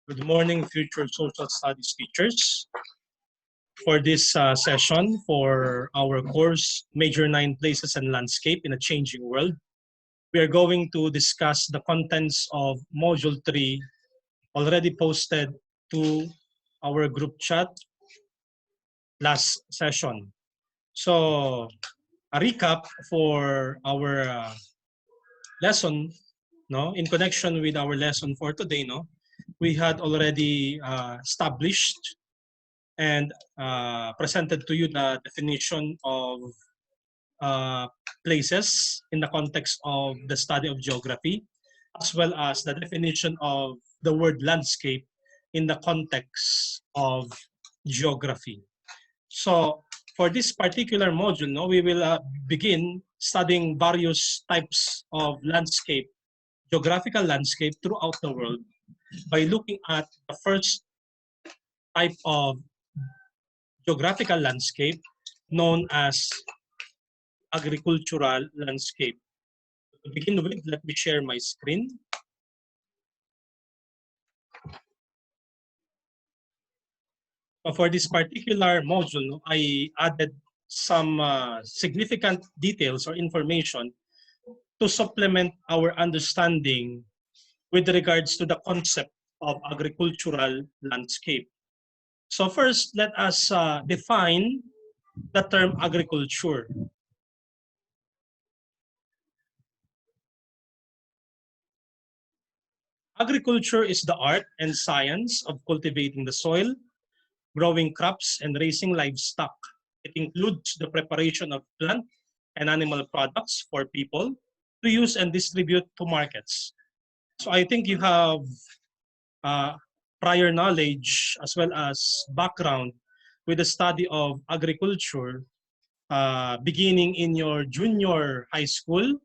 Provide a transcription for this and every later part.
Good morning, future social studies teachers. For this session for our course, Major 9 Places and Landscape in a Changing World, we are going to discuss the contents of Module 3 already posted to our group chat last session. So, a recap for our lesson, in connection with our lesson for today, we had already established and presented to you the definition of places in the context of the study of geography, as well as the definition of the word landscape in the context of geography. So for this particular module, we will begin studying various types of landscape, geographical landscape throughout the world by looking at the first type of geographical landscape known as agricultural landscape. To begin with, let me share my screen. For this particular module, I added some significant details or information to supplement our understanding with regards to the concept of agricultural landscape. So first, let us define the term agriculture. Agriculture is the art and science of cultivating the soil, growing crops, and raising livestock. It includes the preparation of plant and animal products for people to use and distribute to markets. So I think you have prior knowledge as well as background with the study of agriculture beginning in your junior high school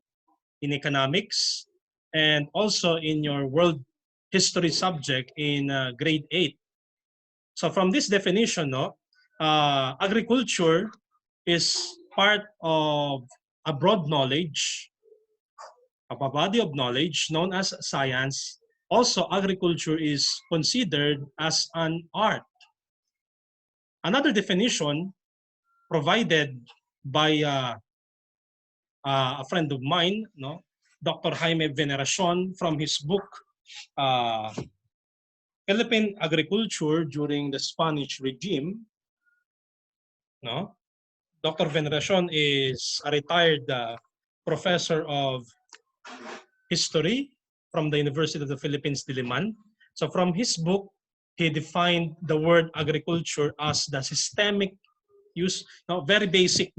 in economics and also in your world history subject in grade 8. So from this definition, agriculture is part of a broad knowledge, of a body of knowledge known as science. Also, agriculture is considered as an art. Another definition provided by a friend of mine, Dr. Jaime Veneracion, from his book, Philippine Agriculture During the Spanish Regime. Dr. Veneracion is a retired professor of history from the University of the Philippines, Diliman. So from his book, he defined the word agriculture as the systemic use, very basic,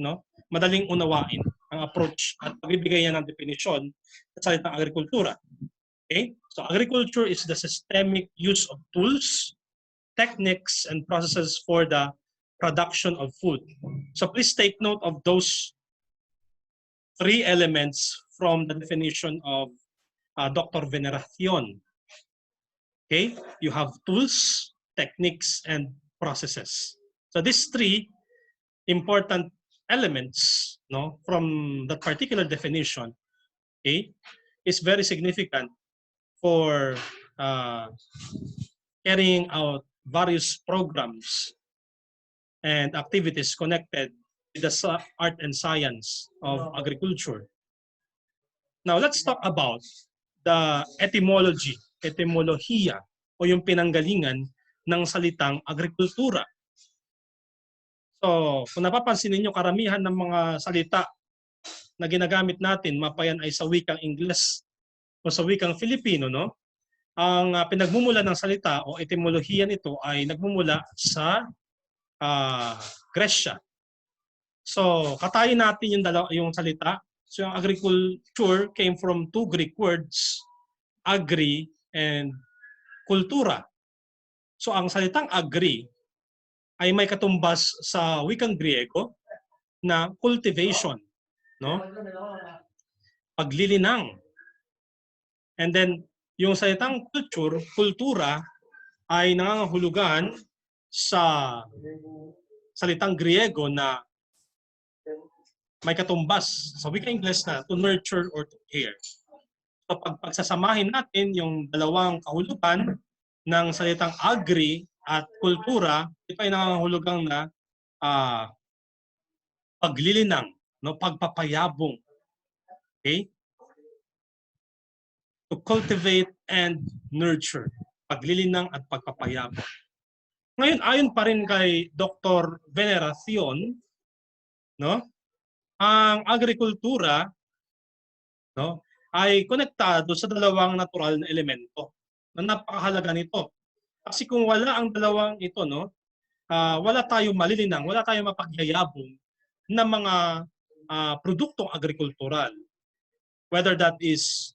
madaling unawain ang approach at pagbibigay niya ng definisyon sa salitang agrikultura. Okay? So agriculture is the systemic use of tools, techniques, and processes for the production of food. So please take note of those three elements from the definition of Dr. Veneracion. Okay, you have tools, techniques, and processes. So these three important elements, from that particular definition, okay, is very significant for carrying out various programs and activities connected with the art and science of agriculture. Now, let's talk about the etymolohiya, o yung pinanggalingan ng salitang agrikultura. So, kung napapansin ninyo, karamihan ng mga salita na ginagamit natin, mapayan ay sa wikang Ingles o sa wikang Filipino, ang pinagmumula ng salita o etymolohiya nito ay nagmumula sa Gresya. So, katayin natin yung salita. So, yung agriculture came from two Greek words, agri and kultura. So, ang salitang agri ay may katumbas sa wikang Griego na cultivation, paglilinang. And then, yung salitang kultura ay nangangahulugan sa salitang Griego na may katumbas sa wikang Ingles na to nurture or to care. So pagsasamahin natin yung dalawang kahulugan, ng salitang agri at kultura, ito ay nangangahulugang na paglilinang, no, pagpapayabong. Okay? To cultivate and nurture. Paglilinang at pagpapayabong. Ngayon, ayon pa rin kay Dr. Veneracion, no, ang agrikultura, no, ay konektado sa dalawang natural na elemento na napakahalaga nito. Kasi kung wala ang dalawang ito, no, wala tayong malilinang, wala tayong mapagyayabong na mga produktong agrikultural. Whether that is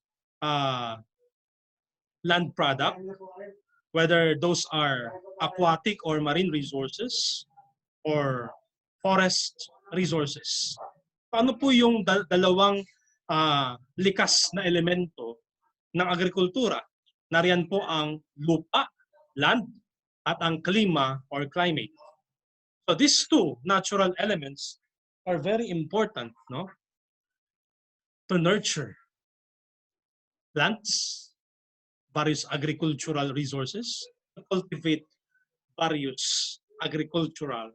land product, whether those are aquatic or marine resources, or forest resources. Ano po yung dalawang likas na elemento ng agrikultura? Nariyan po ang lupa, land, at ang klima or climate. So these two natural elements are very important, no, to nurture plants, various agricultural resources, to cultivate various agricultural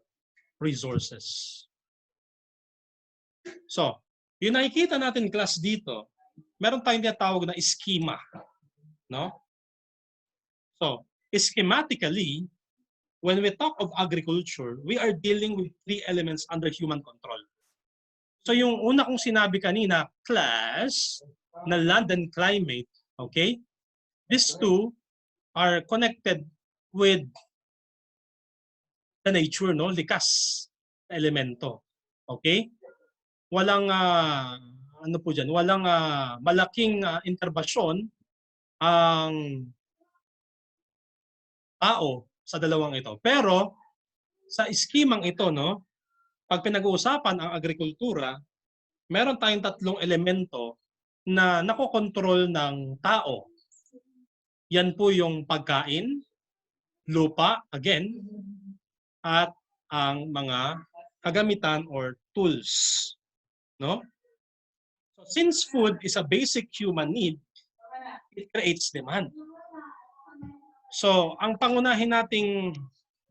resources. So, yung nakikita natin class dito, meron tayong tinatawag na schema, no? So, schematically, when we talk of agriculture, we are dealing with three elements under human control. So, yung una kong sinabi kanina, class, na land and climate, okay? These two are connected with the nature, no? Likas na elemento. Okay? Walang ano po diyan, walang malaking interbasyon ang tao sa dalawang ito. Pero sa eskimang ito, no, pag pinag-uusapan ang agrikultura, meron tayong tatlong elemento na nakokontrol ng tao. Yan po yung pagkain, lupa, again, at ang mga kagamitan or tools, no? So since food is a basic human need, it creates demand. So ang pangunahin nating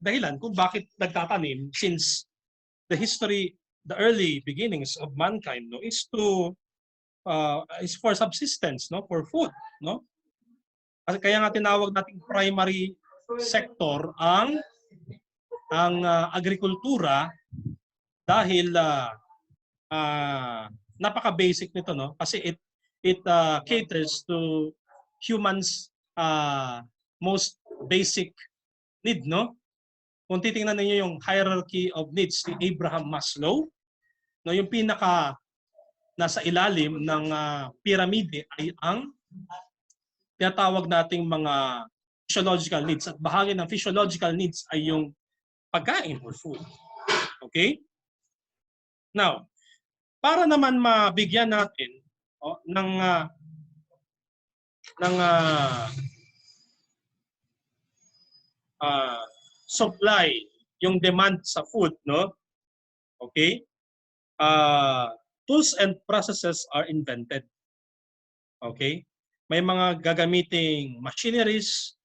dahilan kung bakit nagtatanim since the history, the early beginnings of mankind, no, is for subsistence, no, for food, no? Kaya nga tinawag nating primary sector ang agrikultura dahil napaka-basic nito, no? Kasi it caters to humans most basic need, no? Kung titingnan niyo yung hierarchy of needs ni Abraham Maslow, no, yung pinaka nasa ilalim ng piramide ay ang tinatawag nating mga physiological needs, at bahagi ng physiological needs ay yung pagkain or food. Okay? Now, para naman mabigyan natin ng supply yung demand sa food, no? Okay? Tools and processes are invented. Okay? May mga gagamiting machineries,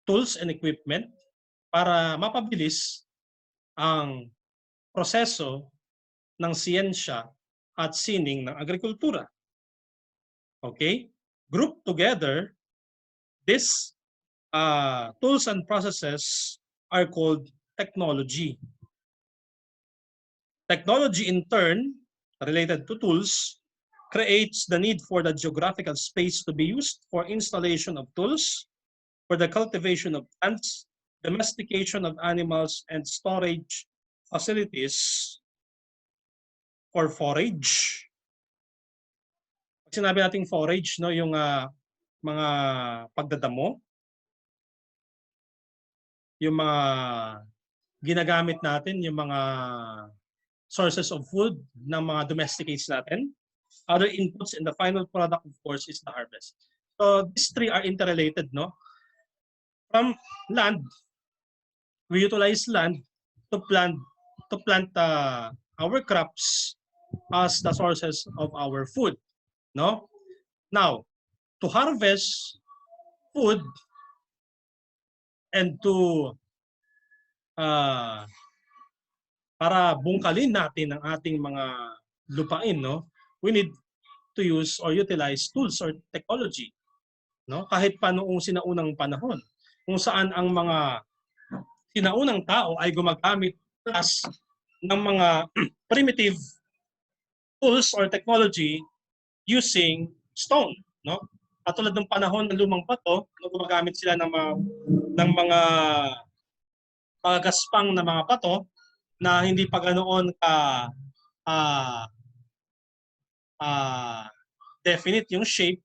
tools and equipment para mapabilis ang proseso ng siyensya at sining ng agrikultura. Okay? Group together, these tools and processes are called technology. Technology in turn, related to tools, creates the need for the geographical space to be used for installation of tools, for the cultivation of plants, domestication of animals, and storage facilities for forage. Pag sinabi nating forage, no, yung mga pagdadamo, yung mga ginagamit natin, yung mga sources of food ng mga domesticates natin. Other inputs in the final product, of course, is the harvest. So these three are interrelated, no? From land, we utilize land to plant our crops as the sources of our food, no? Now, to harvest food, and to para bungkalin natin ang ating mga lupain, no? We need to use or utilize tools or technology, no? Kahit pa noong sinaunang panahon, kung saan ang mga sinaunang tao ay gumagamit as ng mga primitive tools or technology using stone, no? Katulad ng panahon ng lumang bato, no, gumagamit sila ng mga gaspang na mga bato na hindi pa ganoon ka uh, definite yung shape.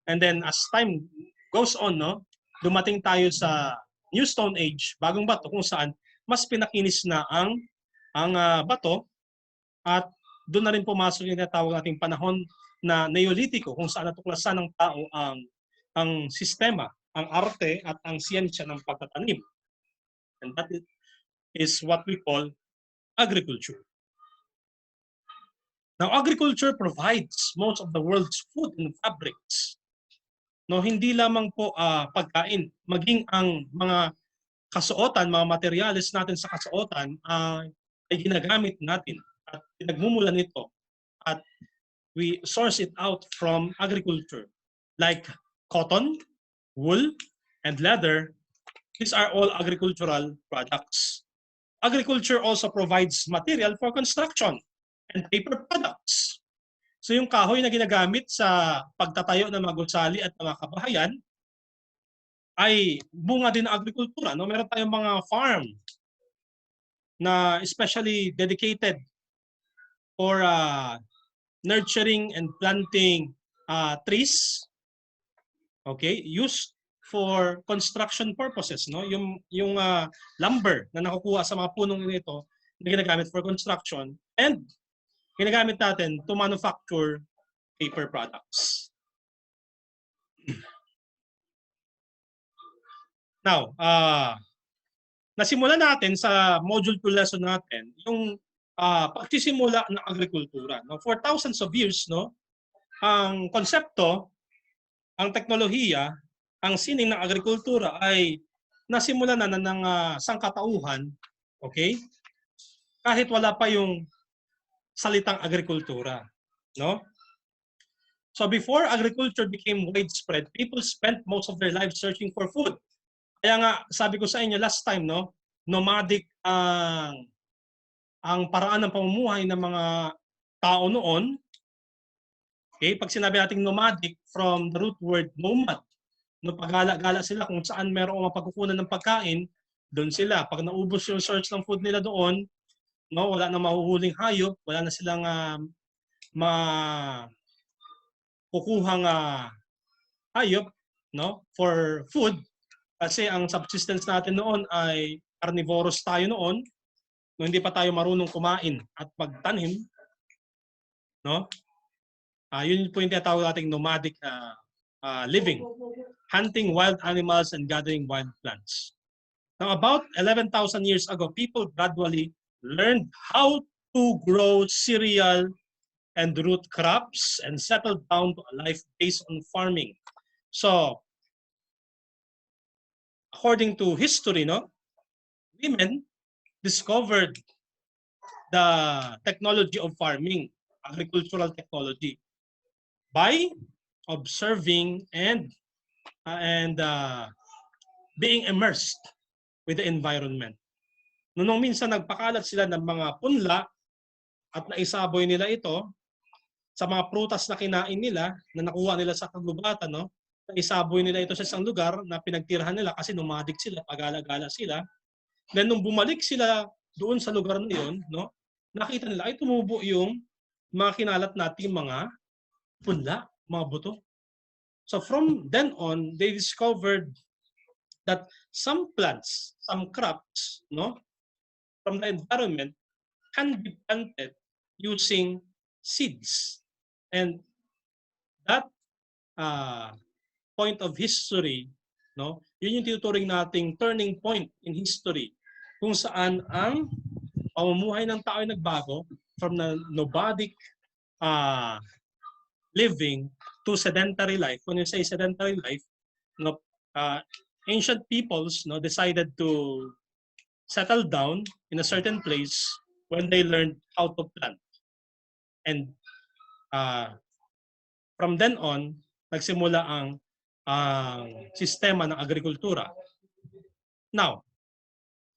And then as time goes on, no, dumating tayo sa New Stone Age, bagong bato, kung saan mas pinakinis na ang bato, at doon na rin pumasok yung tinatawag nating panahon na Neolitiko, kung saan natuklasan ng tao ang sistema, ang arte at ang siyensya ng pagtatanim. And that is what we call agriculture. Now, agriculture provides most of the world's food and fabrics. No, hindi lamang po pagkain, maging ang mga kasuotan, mga materyales natin sa kasuotan ay ginagamit natin at pinagmumulan nito at we source it out from agriculture. Like cotton, wool, and leather, these are all agricultural products. Agriculture also provides material for construction and paper products. So yung kahoy na ginagamit sa pagtatayo ng mga gusali at mga kabahayan ay bunga din ng agrikultura. No? Meron tayong mga farm na especially dedicated for nurturing and planting trees, okay, used for construction purposes, no? Yung lumber na nakukuha sa mga punong nito na ginagamit for construction, and ginagamit natin to manufacture paper products. Now, nasimulan natin sa module 2 lesson natin yung pagsisimula ng agrikultura. No? For thousands of years, no, ang konsepto, ang teknolohiya, ang sining ng agrikultura ay nasimulan na ng sangkatauhan, okay? Kahit wala pa yung salitang agrikultura, no? So before agriculture became widespread, people spent most of their lives searching for food. Kaya nga sabi ko sa inyo last time, no, nomadic ang paraan ng pamumuhay ng mga tao noon. Okay, pag sinabi nating nomadic, from the root word nomad, no, paggala-gala sila kung saan merong mapagkukunan ng pagkain, doon sila. Pag naubos yung search ng food nila doon, no, wala na mahuhuling hayop, wala na silang kukuhang hayop, no, for food, kasi ang subsistence natin noon ay carnivorous tayo noon, no, hindi pa tayo marunong kumain at magtanim, no? Yun po yung tinatawag nating nomadic living, hunting wild animals and gathering wild plants. Now, about 11,000 years ago, people gradually learned how to grow cereal and root crops and settled down to a life based on farming. So, according to history, no, women discovered the technology of farming, agricultural technology, by observing and being immersed with the environment. Nung minsan nagpakalat sila ng mga punla at naisaboy nila ito sa mga prutas na kinain nila, na nakuha nila sa kagubatan, no? Naisaboy nila ito sa isang lugar na pinagtirahan nila kasi nomadic sila, pagala-gala sila. Then nung bumalik sila doon sa lugar na yun, no, nakita nila ay tumubo yung mga kinalat nating mga punla, mga buto. So from then on, they discovered that some plants, some crops, no, from the environment can be planted using seeds. And that point of history, no, yun yung tinuturing nating turning point in history, kung saan ang pamumuhay ng tao ay nagbago from the nomadic living to sedentary life. When you say sedentary life, no, ancient peoples, no, decided to settle down in a certain place when they learned how to plant. And from then on, nagsimula ang sistema ng agrikultura. Now,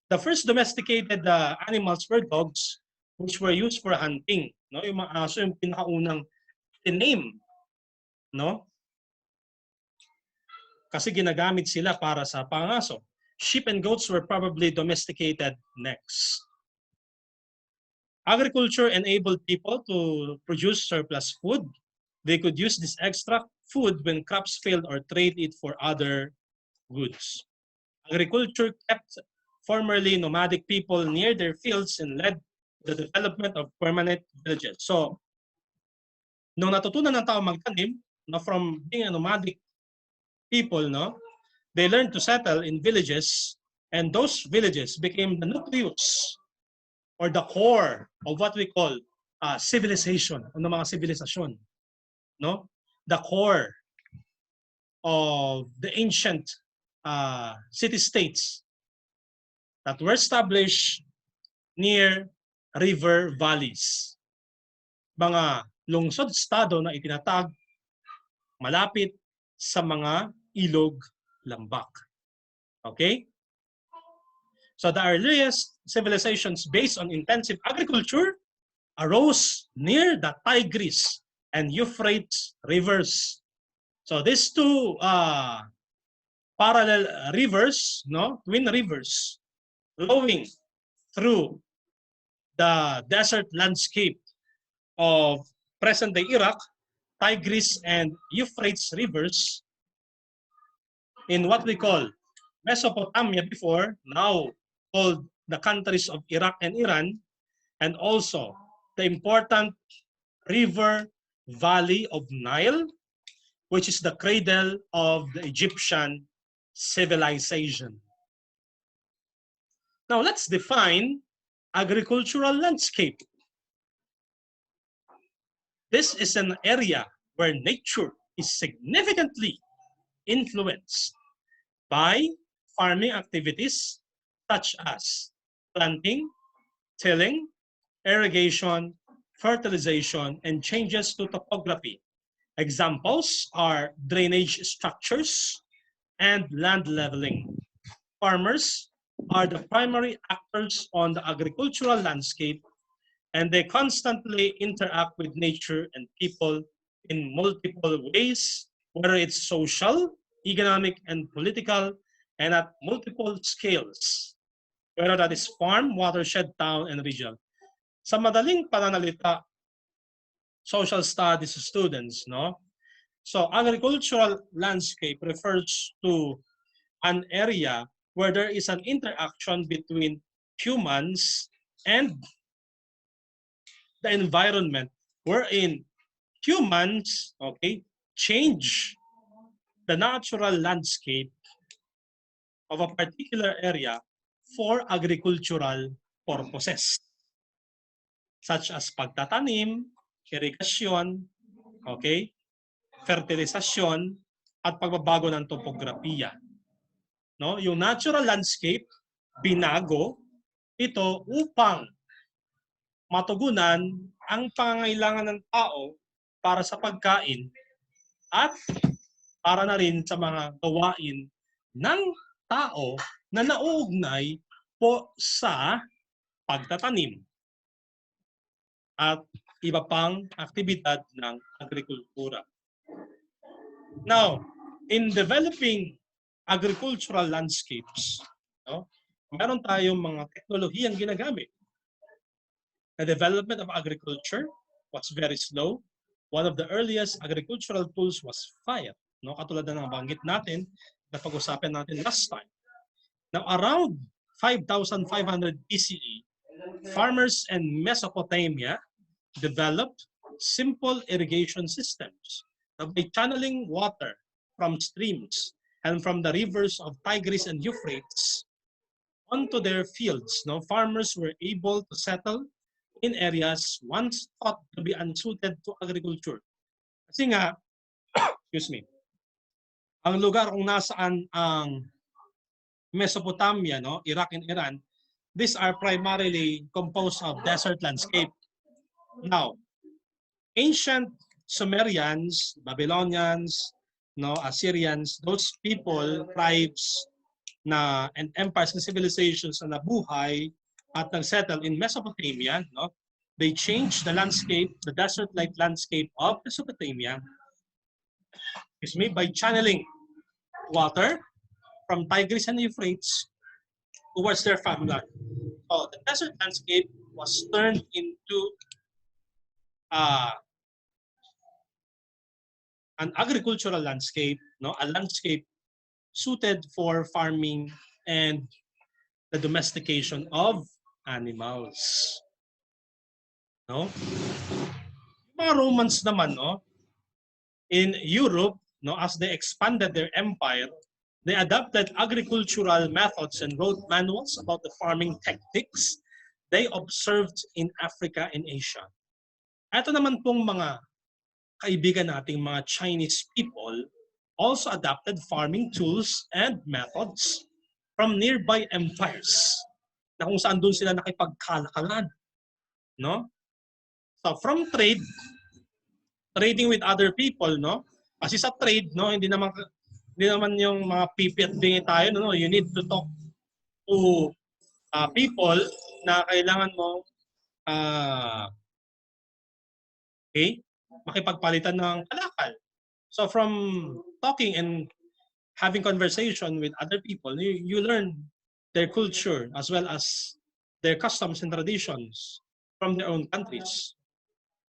the first domesticated animals were dogs, which were used for hunting. No, yung mga aso yung pinakaunang tiname, no? Kasi ginagamit sila para sa pangaso. Sheep and goats were probably domesticated next. Agriculture enabled people to produce surplus food. They could use this extra food when crops failed or trade it for other goods. Agriculture kept formerly nomadic people near their fields and led to the development of permanent villages. So, nung natutunan ng tao magtanim, no, from being a nomadic people, no, they learned to settle in villages, and those villages became the nucleus or the core of what we call civilization, ano mga sibilisasyon, no? The core of the ancient city-states that were established near river valleys. Mga lungsod-estado na itinatag malapit sa mga ilog, lambak. Okay? So the earliest civilizations based on intensive agriculture arose near the Tigris and Euphrates rivers. So these two parallel rivers, no, twin rivers, flowing through the desert landscape of present-day Iraq, Tigris and Euphrates rivers, in what we call Mesopotamia before, now called the countries of Iraq and Iran, and also the important river valley of Nile, which is the cradle of the Egyptian civilization. Now let's define agricultural landscape. This is an area where nature is significantly influenced by farming activities such as planting, tilling, irrigation, fertilization, and changes to topography. Examples are drainage structures and land leveling. Farmers are the primary actors on the agricultural landscape, and they constantly interact with nature and people in multiple ways, whether it's social, economic, and political, and at multiple scales, whether that is farm, watershed, town, and regional. Sa madaling pananalita, social studies students, no? So agricultural landscape refers to an area where there is an interaction between humans and the environment, wherein humans, okay, change the natural landscape of a particular area for agricultural purposes, such as pagtatanim, irrigasyon, okay, fertilisasyon, at pagbabago ng topografiya. No? Yung natural landscape, binago ito upang matugunan ang pangangailangan ng tao para sa pagkain at para na rin sa mga gawain ng tao na nauugnay po sa pagtatanim at iba pang aktibidad ng agrikultura. Now, in developing agricultural landscapes, no, meron tayong mga teknolohiyang ginagamit. The development of agriculture was very slow. One of the earliest agricultural tools was fire. No, katulad na nabanggit natin, na pag-usapan natin last time. Now, around 5,500 BCE, farmers in Mesopotamia developed simple irrigation systems by channeling water from streams and from the rivers of Tigris and Euphrates onto their fields. No, farmers were able to settle in areas once thought to be unsuited to agriculture. Kasi nga, excuse me, ang lugar kung nasaan ang Mesopotamia, no, Iraq and Iran, these are primarily composed of desert landscape. Now, ancient Sumerians, Babylonians, no, Assyrians, those people, tribes and empires and civilizations na nabuhay at nagsettle in Mesopotamia, no, they changed the landscape, the desert-like landscape of Mesopotamia, by channeling water from Tigris and Euphrates towards their farmland. So the desert landscape was turned into an agricultural landscape, no, a landscape suited for farming and the domestication of animals. No? Mga Romans naman, no, in Europe, no, as they expanded their empire, they adopted agricultural methods and wrote manuals about the farming techniques they observed in Africa and Asia. Ito naman pong mga kaibigan nating mga Chinese people also adopted farming tools and methods from nearby empires na kung saan doon sila nakipagkalakalan. No? So from trading with other people, no? Kasi sa trade, no, hindi naman yung mga pipi at bingi tayo, no? You need to talk to people na kailangan mo makipagpalitan ng kalakal. So from talking and having conversation with other people, you learn their culture as well as their customs and traditions from their own countries.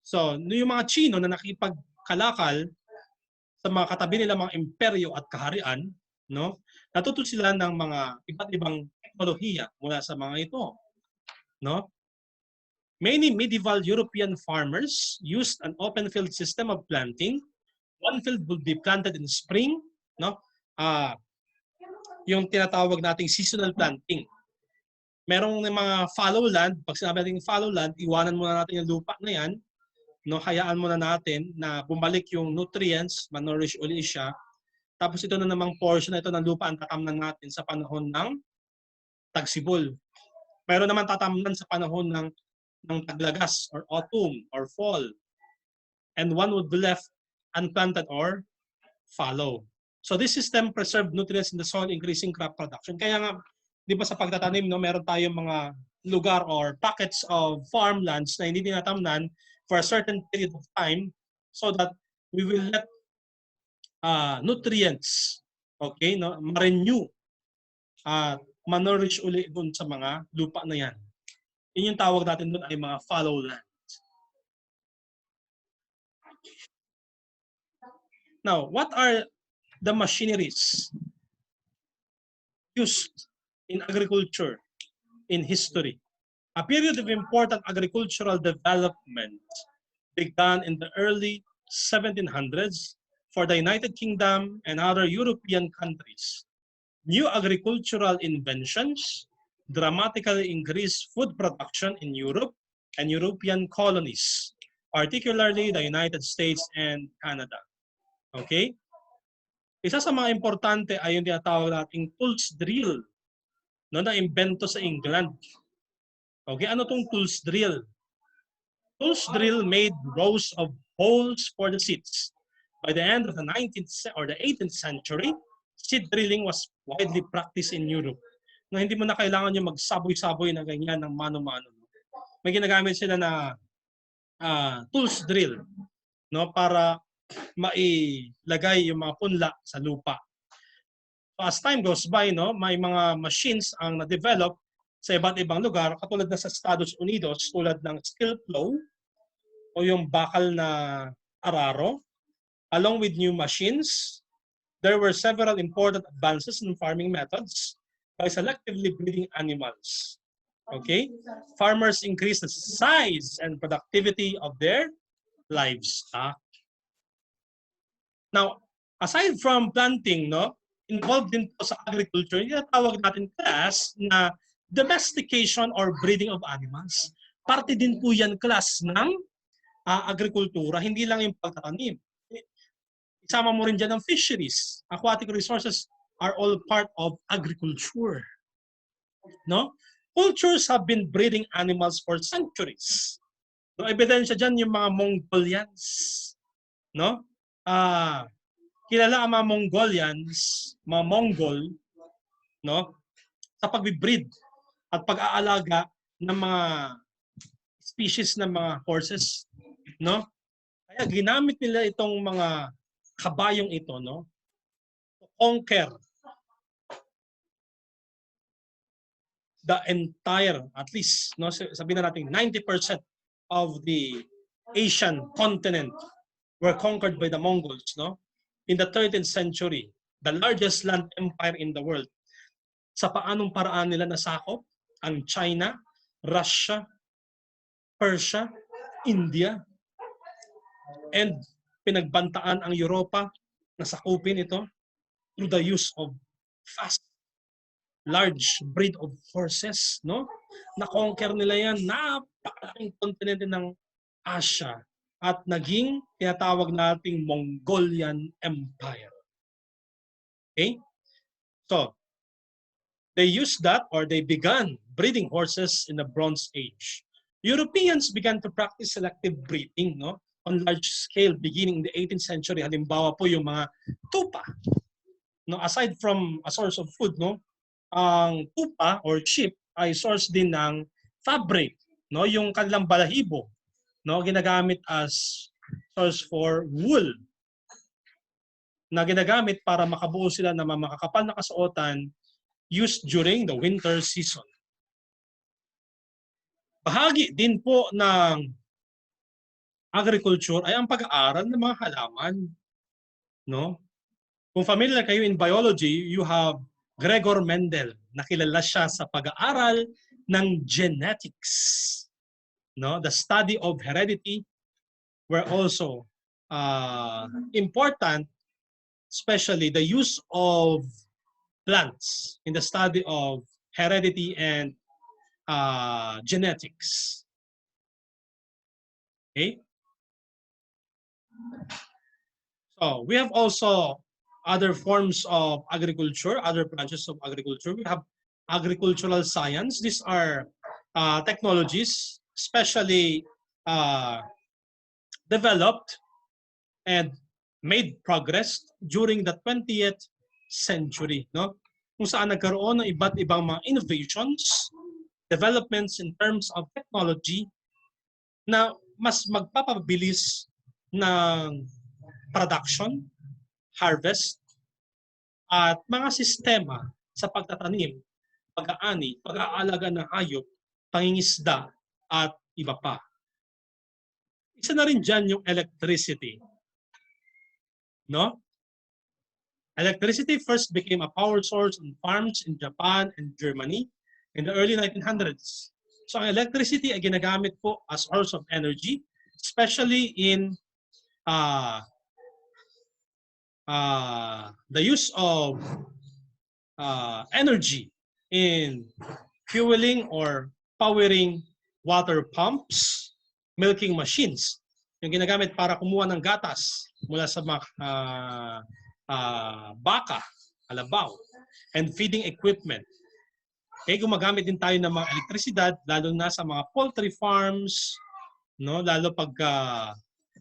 So, yung mga Chino na nakipagkalakal sa mga katabi nila mga imperyo at kaharian, no? Natuto sila ng mga iba't ibang teknolohiya mula sa mga ito, no? Many medieval European farmers used an open field system of planting. One field would be planted in spring, no? Yung tinatawag nating seasonal planting. Merong mga fallow land, pag sinabi natin fallow land, iwanan muna natin yung lupa na yan, no, hayaan muna natin na bumalik yung nutrients, ma-nourish ulit siya. Tapos ito na namang portion na ito ng lupa ang tatamnan natin sa panahon ng tagsibol. Pero naman tatamnan sa panahon ng taglagas or autumn or fall. And one would be left unplanted or fallow. So this system preserved nutrients in the soil, increasing crop production. Kaya nga, di ba sa pagtatanim, no, meron tayong mga lugar or pockets of farmlands na hindi tinatamnan for a certain period of time so that we will let nutrients, okay, no, ma-renew, ma-nourish ulit dun sa mga lupa na yan. Yun yung tawag natin dun ay mga fallow land. Now, what are the machineries used in agriculture in history? A period of important agricultural development began in the early 1700s for the United Kingdom and other European countries. New agricultural inventions dramatically increased food production in Europe and European colonies, particularly the United States and Canada. Okay? Isa sa mga importante ay yung tinatawag nating tools drill, no, na imbento sa England. Okay, ano tong tools drill? Tools drill made rows of holes for the seeds. By the end of the 19th or the 18th century, seed drilling was widely practiced in Europe. No, hindi mo na kailangan yung magsaboy-saboy na ganyan ng mano-mano. May ginagamit sila na tools drill, no, para mailagay yung mga punla sa lupa. So as time goes by, no, may mga machines ang na-develop sa iba't ibang lugar, katulad na sa Estados Unidos, tulad ng steel plow o yung bakal na araro. Along with new machines, there were several important advances in farming methods by selectively breeding animals. Okay? Farmers increased the size and productivity of their livestock. Now, aside from planting, no, involved din po sa agriculture, yung tawag natin class na domestication or breeding of animals. Parte din po yan class ng agrikultura, hindi lang yung pagtatanim. Isama mo rin dyan ang fisheries, aquatic resources are all part of agriculture. No? Cultures have been breeding animals for centuries. No, ebidensya dyan yung mga Mongolians. No? Kilala ang mga Mongolians, mga Mongol, no? Sa pagbe-breed at pag-aalaga ng mga species ng mga horses, no? Kaya ginamit nila itong mga kabayong ito, no? To conquer the entire, at least, no, sabihin na natin 90% of the Asian continent were conquered by the Mongols, no? In the 13th century, the largest land empire in the world. Sa paanong paraan nila nasakop ang China, Russia, Persia, India, and pinagbantaan ang Europa na sakupin ito through the use of fast, large breed of horses, no? Na-conquer nila yan, napakalaking kontinente ng Asia at naging tinatawag nating Mongolian Empire. Okay? So, they used that or they began breeding horses in the Bronze Age. Europeans began to practice selective breeding, no, on large scale beginning in the 18th century. Halimbawa po yung mga tupa. No, aside from a source of food, no, ang tupa or sheep ay source din ng fabric, no, yung kanilang balahibo, no, ginagamit as source for wool na ginagamit para makabuo sila ng mga makakapal na kasuotan used during the winter season. Bahagi din po ng agriculture ay ang pag-aaral ng mga halaman, no? Kung familiar kayo in biology, you have Gregor Mendel. Nakilala siya sa pag-aaral ng genetics, no? The study of heredity were also important, especially the use of plants in the study of heredity and genetics. Okay? So we have also other forms of agriculture, other branches of agriculture. We have agricultural science. These are technologies especially developed and made progress during the 20th century, no? Kung saan nagkaroon ng iba't ibang mga innovations, developments in terms of technology na mas magpapabilis ng production, harvest, at mga sistema sa pagtatanim, pag-aani, pag-aalaga ng hayop, pangingisda, at iba pa. Isa na rin dyan yung electricity. No? Electricity first became a power source on farms in Japan and Germany in the early 1900s. So ang electricity ay ginagamit po as source of energy, especially in the use of energy in fueling or powering water pumps, milking machines, yung ginagamit para kumuha ng gatas mula sa mga baka, alabaw, and feeding equipment. Okay, gumagamit din tayo ng mga elektrisidad, lalo na sa mga poultry farms, no? Lalo pag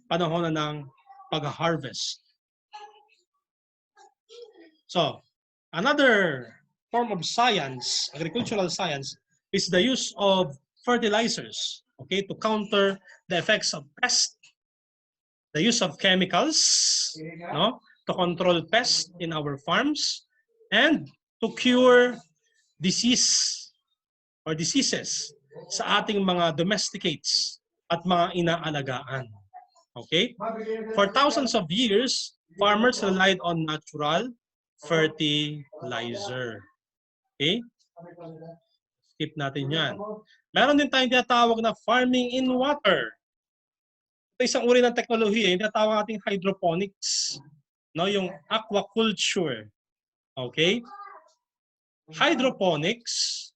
panahon na ng pag-harvest. So, another form of science, agricultural science, is the use of fertilizers, okay, to counter the effects of pests, the use of chemicals, no, to control pests in our farms, and to cure disease or diseases sa ating mga domesticates at mga inaalagaan. Okay? For thousands of years, farmers relied on natural fertilizer. Okay? Skip natin yan. Meron din tayong tinatawag na farming in water. Ito isang uri ng teknolohiya, yung tinatawag nating hydroponics. No, yung aquaculture. Okay? Hydroponics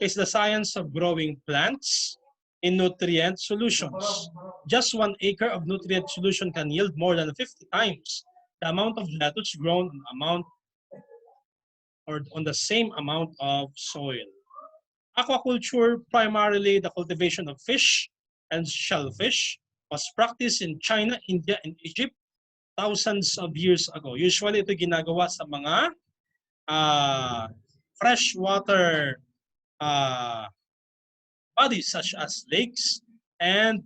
is the science of growing plants in nutrient solutions. Just 1 acre of nutrient solution can yield more than 50 times the amount of lettuce grown on amount or on the same amount of soil. Aquaculture, primarily the cultivation of fish and shellfish, was practiced in China, India, and Egypt thousands of years ago. Usually ito ginagawa sa mga freshwater bodies such as lakes and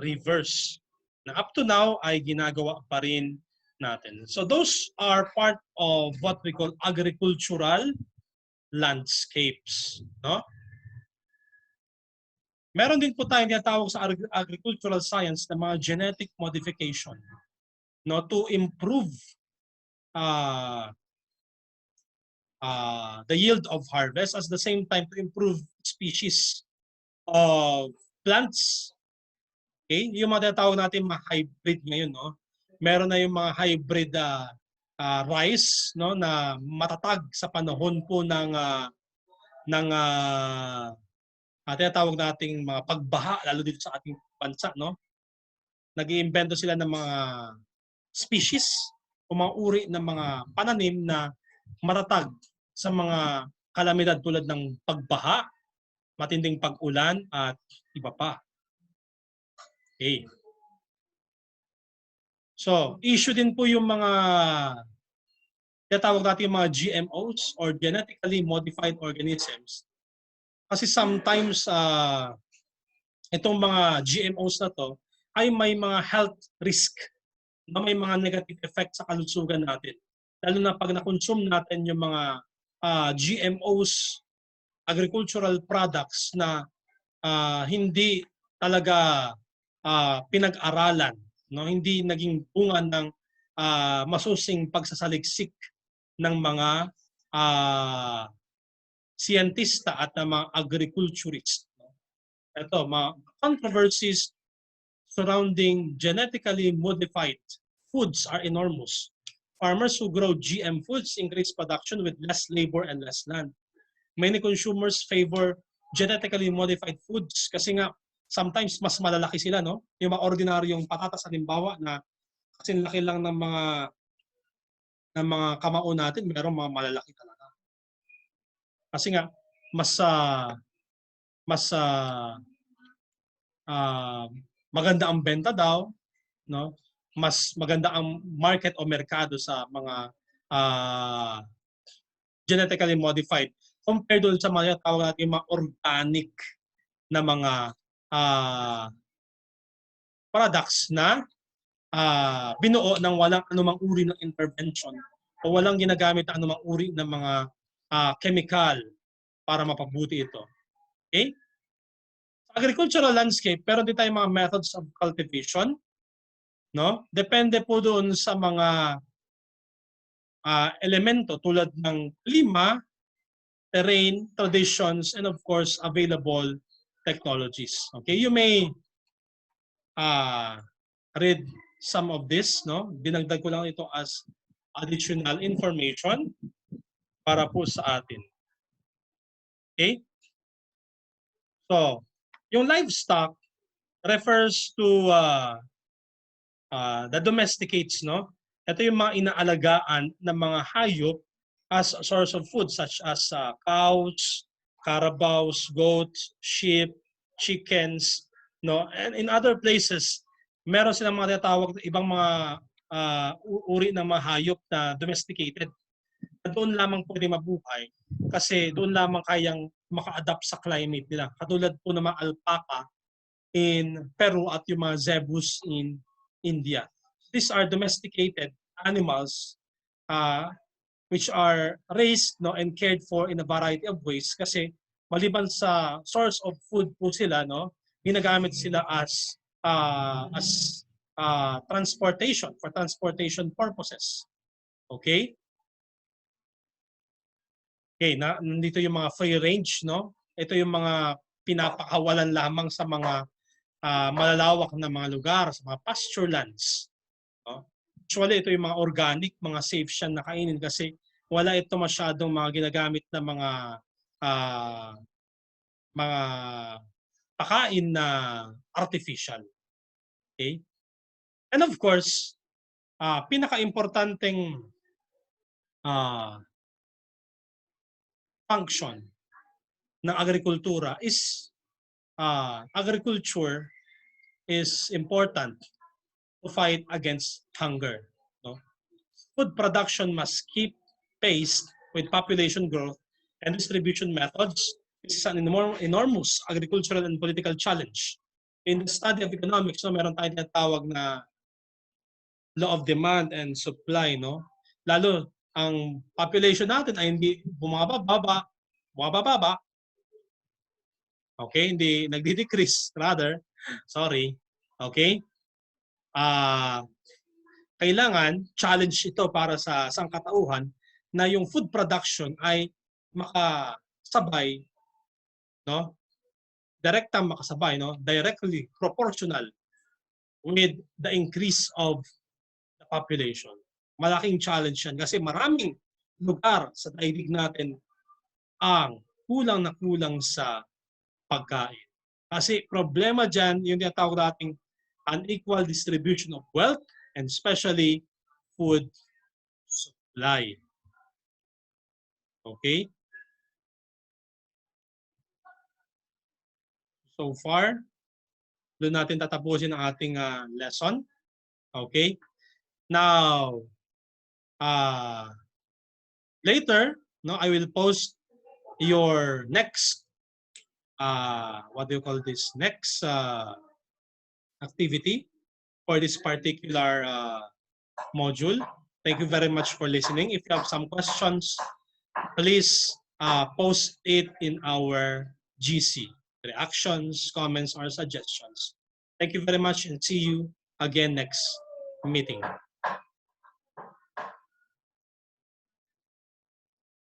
rivers na up to now ay ginagawa pa rin natin. So those are part of what we call agricultural landscapes. No? Meron din po tayong tinatawag sa agricultural science na mga genetic modification, no, to improve the yield of harvest, at the same time to improve species of plants. Okay? Yung mga tinatawag natin mga hybrid ngayon, no? Meron na yung mga hybrid rice, no, na matatag sa panahon po ng tinatawag nating mga pagbaha, lalo dito sa ating bansa, no? Nag-iimbento sila ng mga species o mga uri ng mga pananim na matatag sa mga kalamidad tulad ng pagbaha, matinding pag-ulan, at iba pa. Okay. So, issue din po yung mga tinatawag natin yung mga GMOs or genetically modified organisms. Kasi sometimes itong mga GMOs na to ay may mga health risk, na may mga negative effect sa kalusugan natin. Lalo na pag na-consume natin yung mga GMOs, agricultural products na hindi talaga pinag-aralan, no? Hindi naging bunga ng masusing pagsasaliksik ng mga siyentista at ng mga agriculturists. Ito, mga controversies surrounding genetically modified foods are enormous. Farmers who grow GM foods increase production with less labor and less land. Many consumers favor genetically modified foods kasi nga sometimes mas malalaki sila, no? Yung mga ordinaryong patatas halimbawa na kasi laki lang ng mga kamao natin, merong mga malalaki talaga. Kasi nga mas maganda ang benta daw, no? Mas maganda ang market o merkado sa mga genetically modified compared doon sa mga tawag natin mga organic na mga products na binuo ng walang anumang uri ng intervention o walang ginagamit na anumang uri ng mga chemical para mapabuti ito. Okay? Sa agricultural landscape, pero din tayong mga methods of cultivation. No? Depende po doon sa mga elemento tulad ng klima, terrain, traditions, and of course, available technologies. Okay? You may read some of this. No? Dinagdag ko lang ito as additional information para po sa atin. Okay? So, yung livestock refers to the domesticates, no? Ito yung mga inaalagaan ng mga hayop as a source of food such as cows, carabaos, goats, sheep, chickens, no? And in other places, meron silang mga tinatawag na ibang mga uri ng mga hayop na domesticated. Doon lamang pwede mabuhay kasi doon lamang kayang maka-adapt sa climate nila. Katulad po ng mga alpaca in Peru at yung mga zebus in India. These are domesticated animals which are raised, no, and cared for in a variety of ways kasi maliban sa source of food po sila, no, ginagamit sila as transportation, for transportation purposes. Okay? Okay, nandito yung mga free range, no? Ito yung mga pinapakawalan lamang sa mga malalawak na mga lugar, sa mga pasture lands. No? Actually, ito yung mga organic, mga safe siya na kainin kasi wala ito masyadong mga ginagamit na mga pakain na artificial. Okay? And of course, pinaka-importanting function ng agrikultura is agriculture is important to fight against hunger. No? Food production must keep pace with population growth and distribution methods. This is an enormous agricultural and political challenge. In the study of economics, no, meron tayong tinatawag na law of demand and supply. No? Lalo, ang population natin ay hindi bumababa, okay, hindi nagdi-decrease, rather, sorry, okay, kailangan challenge ito para sa sangkatauhan na yung food production ay makasabay, no, direktang makasabay, no, directly proportional with the increase of the population. Malaking challenge yan kasi maraming lugar sa daigdig natin ang kulang na kulang sa pagkain. Kasi problema dyan, yung tinatawag nating unequal distribution of wealth and especially food supply. Okay? So far, doon natin tatapusin ang ating lesson. Okay? Now, later, no, I will post your next, what do you call this? Next activity for this particular module. Thank you very much for listening. If you have some questions, please post it in our GC. Reactions, comments, or suggestions. Thank you very much and see you again next meeting.